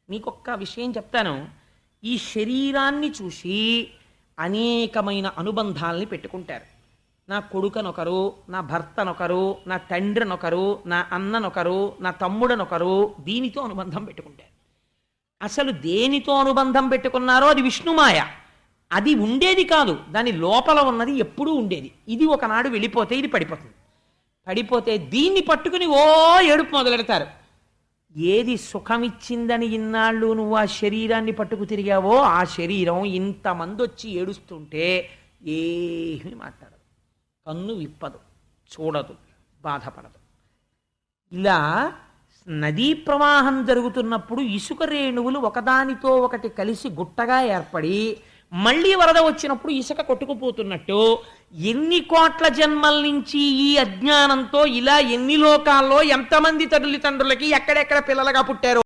మీకొక్క విషయం చెప్తాను. ఈ శరీరాన్ని చూసి అనేకమైన అనుబంధాలని పెట్టుకుంటారు. నా కొడుకనొకరు, నా భర్తనొకరు, నా తండ్రినొకరు, నా అన్ననొకరు, నా తమ్ముడనొకరు, దీనితో అనుబంధం పెట్టుకుంటారు. అసలు దేనితో అనుబంధం పెట్టుకున్నారో అది విష్ణుమాయ. అది ఉండేది కాదు, దాని లోపల ఉన్నది ఎప్పుడూ ఉండేది. ఇది ఒకనాడు వెళ్ళిపోతే ఇది పడిపోతుంది. పడిపోతే దీన్ని పట్టుకుని ఓ ఏడుపు మొదలెడతారు. ఏది సుఖమిచ్చిందని ఇన్నాళ్ళు నువ్వు ఆ శరీరాన్ని పట్టుకు తిరిగావో ఆ శరీరం ఇంతమంది వచ్చి ఏడుస్తుంటే ఏమీ మాట్లాడదు, కన్ను విప్పదు, చూడదు, బాధపడదు. ఇలా నదీ ప్రవాహం జరుగుతున్నప్పుడు ఇసుక రేణువులు ఒకదానితో ఒకటి కలిసి గుట్టగా ఏర్పడి మళ్ళీ వరద వచ్చినప్పుడు ఇసుక కొట్టుకుపోతున్నట్టు ఎన్ని కోట్ల జన్మల నుంచి ఈ అజ్ఞానంతో ఇలా ఎన్ని లోకాల్లో ఎంతమంది తల్లిదండ్రులకి ఎక్కడెక్కడ పిల్లలుగా పుట్టారో